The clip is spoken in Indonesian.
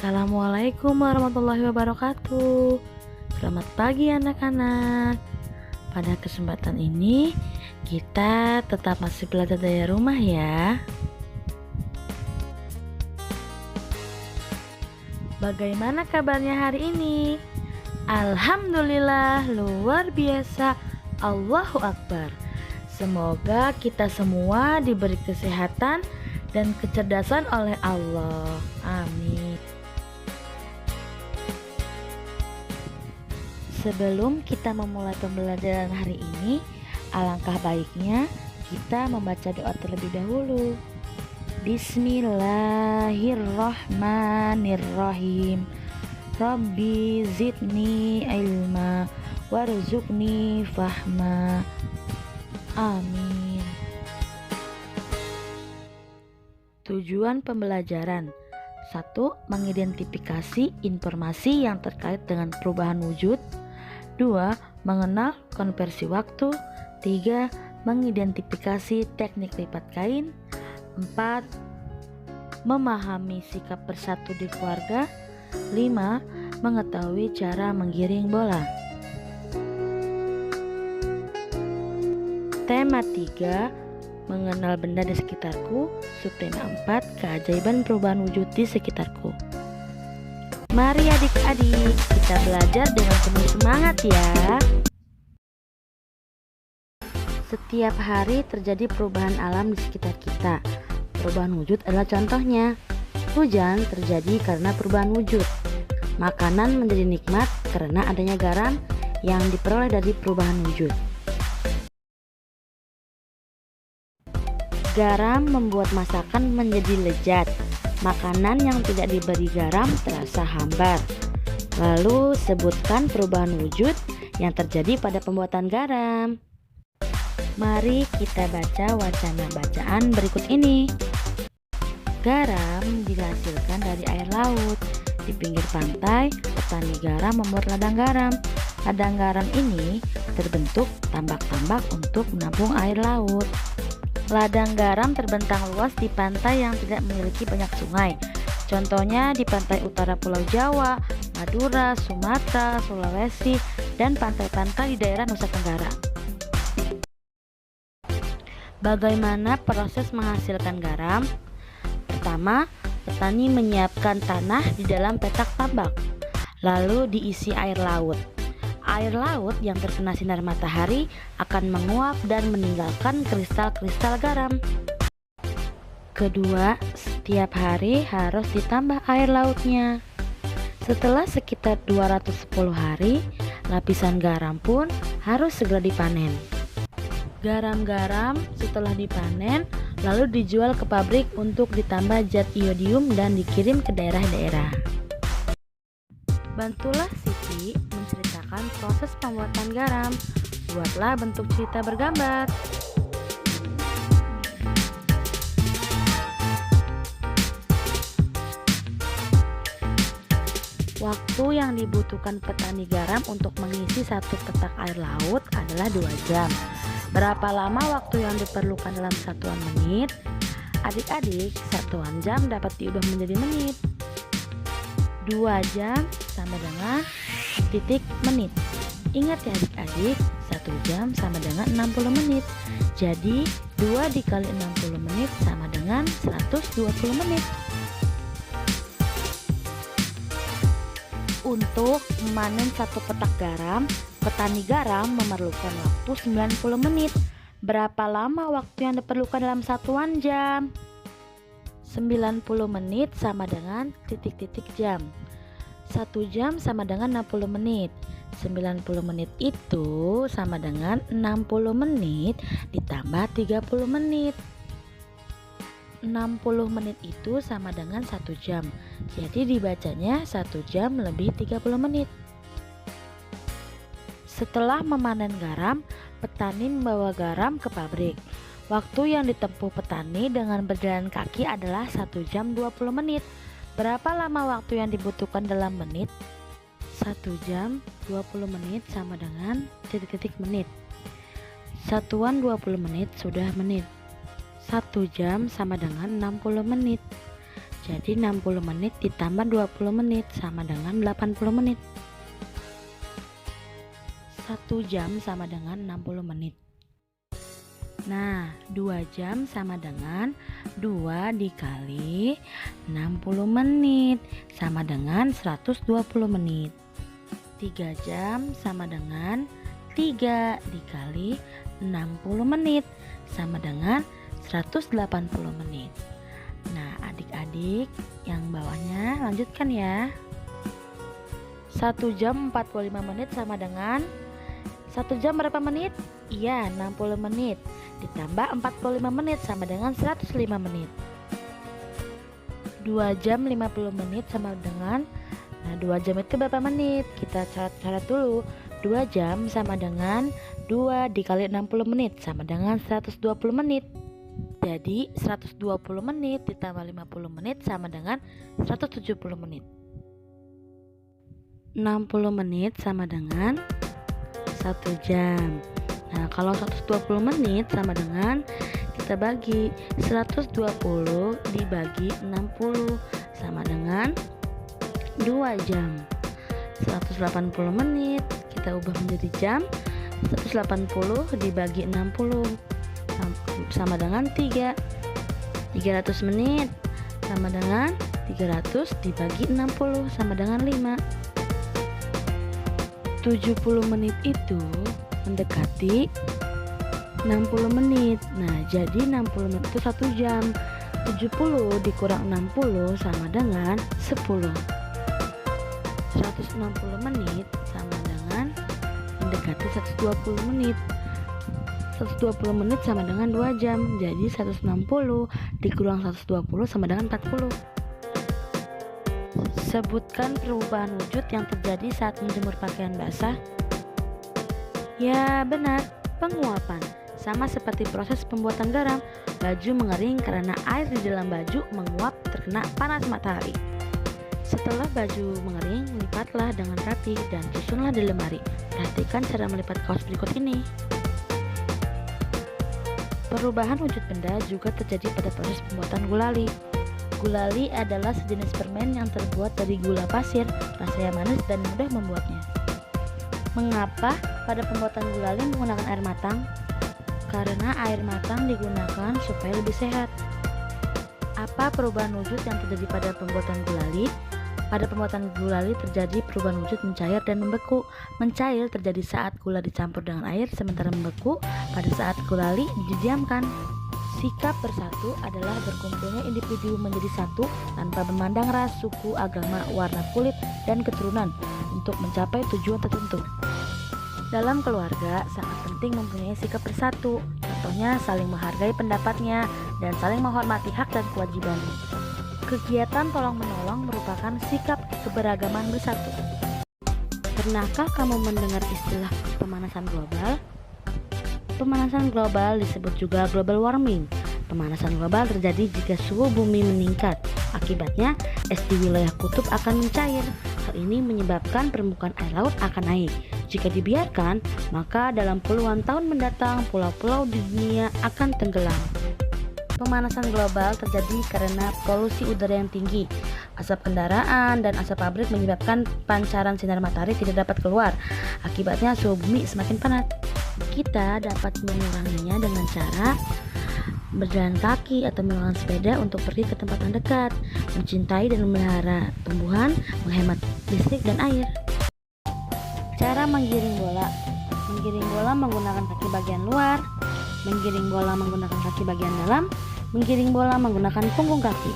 Assalamualaikum warahmatullahi wabarakatuh. Selamat pagi anak-anak. Pada kesempatan ini kita tetap masih belajar dari rumah ya. Bagaimana kabarnya hari ini? Alhamdulillah, luar biasa. Allahu Akbar. Semoga kita semua diberi kesehatan dan kecerdasan oleh Allah. Amin. Sebelum kita memulai pembelajaran hari ini, alangkah baiknya kita membaca doa terlebih dahulu. Bismillahirrahmanirrahim. Rabbi zidni ilma warzuqni fahma. Amin. Tujuan pembelajaran: 1. Mengidentifikasi informasi yang terkait dengan perubahan wujud. 2. Mengenal konversi waktu. 3. Mengidentifikasi teknik lipat kain. 4. Memahami sikap bersatu di keluarga. 5. Mengetahui cara menggiring bola. Tema 3. Mengenal benda di sekitarku. Subtema 4. Keajaiban perubahan wujud di sekitarku. Mari adik-adik, kita belajar dengan penuh semangat ya. Setiap hari terjadi perubahan alam di sekitar kita. Perubahan wujud adalah contohnya. Hujan terjadi karena perubahan wujud. Makanan menjadi nikmat karena adanya garam yang diperoleh dari perubahan wujud. Garam membuat masakan menjadi lezat. Makanan yang tidak diberi garam terasa hambar. Lalu sebutkan perubahan wujud yang terjadi pada pembuatan garam. Mari kita baca wacana bacaan berikut ini. Garam dihasilkan dari air laut. Di pinggir pantai, petani garam membuat ladang garam. Ladang garam ini terbentuk tambak-tambak untuk menampung air laut. Ladang garam terbentang luas di pantai yang tidak memiliki banyak sungai. Contohnya di pantai utara Pulau Jawa, Madura, Sumatera, Sulawesi, dan pantai-pantai di daerah Nusa Tenggara. Bagaimana proses menghasilkan garam? Pertama, petani menyiapkan tanah di dalam petak tambak, lalu diisi air laut. Air laut yang terkena sinar matahari akan menguap dan meninggalkan kristal-kristal garam. Kedua, setiap hari harus ditambah air lautnya. Setelah sekitar 210 hari, lapisan garam pun harus segera dipanen. Garam-garam setelah dipanen lalu dijual ke pabrik untuk ditambah zat iodium dan dikirim ke daerah-daerah. Bantulah Siti menceritakan proses pembuatan garam. Buatlah bentuk cerita bergambar. Waktu yang dibutuhkan petani garam untuk mengisi satu petak air laut adalah 2 jam. Berapa lama waktu yang diperlukan dalam satuan menit? Adik-adik, satuan jam dapat diubah menjadi menit. 2 jam sama dengan titik menit. Ingat ya adik-adik, 1 jam sama dengan 60 menit. Jadi 2 dikali 60 menit sama dengan 120 menit. Untuk memanen satu petak garam, petani garam memerlukan waktu 90 menit. Berapa lama waktu yang diperlukan dalam satuan jam? 90 menit sama dengan titik-titik jam. 1 jam sama dengan 60 menit. 90 menit itu sama dengan 60 menit ditambah 30 menit. 60 menit itu sama dengan 1 jam. Jadi dibacanya 1 jam lebih 30 menit. Setelah memanen garam, petani membawa garam ke pabrik. Waktu yang ditempuh petani dengan berjalan kaki adalah 1 jam 20 menit. Berapa lama waktu yang dibutuhkan dalam menit? 1 jam 20 menit sama dengan titik-titik menit. Satuan 20 menit sudah menit. 1 jam sama dengan 60 menit. Jadi 60 menit ditambah 20 menit sama dengan 80 menit. 1 jam sama dengan 60 menit. Nah, 2 jam sama dengan 2 dikali 60 menit sama dengan 120 menit. 3 jam sama dengan 3 dikali 60 menit sama dengan 180 menit. Nah, adik-adik yang bawahnya lanjutkan ya. 1 jam 45 menit sama dengan 1 jam berapa menit? Iya, 60 menit ditambah 45 menit sama dengan 105 menit. 2 jam 50 menit sama dengan 2 jam itu berapa menit? Kita catat dulu. 2 jam sama dengan 2 dikali 60 menit sama dengan 120 menit. Jadi 120 menit ditambah 50 menit sama dengan 170 menit. 60 menit sama dengan 1 jam. Nah, kalau 120 menit sama dengan, kita bagi 120 dibagi 60 sama dengan 2 jam. 180 menit kita ubah menjadi jam. 180 dibagi 60 sama dengan 3. 300 menit sama dengan 300 dibagi 60 sama dengan 5. 70 menit itu mendekati 60 menit. Nah, jadi 60 menit itu 1 jam. 70 dikurang 60 sama dengan 10. 160 menit sama dengan mendekati 120 menit. 120 menit sama dengan 2 jam. Jadi 160 dikurang 120 sama dengan 40. Sebutkan perubahan wujud yang terjadi saat menjemur pakaian basah. Ya benar, penguapan. Sama seperti proses pembuatan garam, baju mengering karena air di dalam baju menguap terkena panas matahari. Setelah baju mengering, lipatlah dengan rapi dan susunlah di lemari. Perhatikan cara melipat kaos berikut ini. Perubahan wujud benda juga terjadi pada proses pembuatan gulali. Gulali adalah sejenis permen yang terbuat dari gula pasir, rasanya manis dan mudah membuatnya. Mengapa pada pembuatan gulali menggunakan air matang? Karena air matang digunakan supaya lebih sehat. Apa perubahan wujud yang terjadi pada pembuatan gulali? Pada pembuatan gulali terjadi perubahan wujud mencair dan membeku. Mencair terjadi saat gula dicampur dengan air, sementara membeku pada saat gulali didiamkan. Sikap bersatu adalah berkumpulnya individu menjadi satu tanpa memandang ras, suku, agama, warna kulit, dan keturunan untuk mencapai tujuan tertentu. Dalam keluarga, sangat penting mempunyai sikap bersatu. Contohnya saling menghargai pendapatnya dan saling menghormati hak dan kewajiban. Kegiatan tolong-menolong merupakan sikap keberagaman bersatu. Pernahkah kamu mendengar istilah pemanasan global? Pemanasan global disebut juga global warming. Pemanasan global terjadi jika suhu bumi meningkat. Akibatnya, es di wilayah kutub akan mencair. Hal ini menyebabkan permukaan air laut akan naik. Jika dibiarkan, maka dalam puluhan tahun mendatang pulau-pulau di dunia akan tenggelam. Pemanasan global terjadi karena polusi udara yang tinggi. Asap kendaraan dan asap pabrik menyebabkan pancaran sinar matahari tidak dapat keluar. Akibatnya suhu bumi semakin panas. Kita dapat menguranginya dengan cara berjalan kaki atau menggunakan sepeda untuk pergi ke tempat yang dekat, mencintai dan memelihara tumbuhan, menghemat listrik dan air. Cara menggiring bola. Menggiring bola menggunakan kaki bagian luar, menggiring bola menggunakan kaki bagian dalam, menggiring bola menggunakan punggung kaki.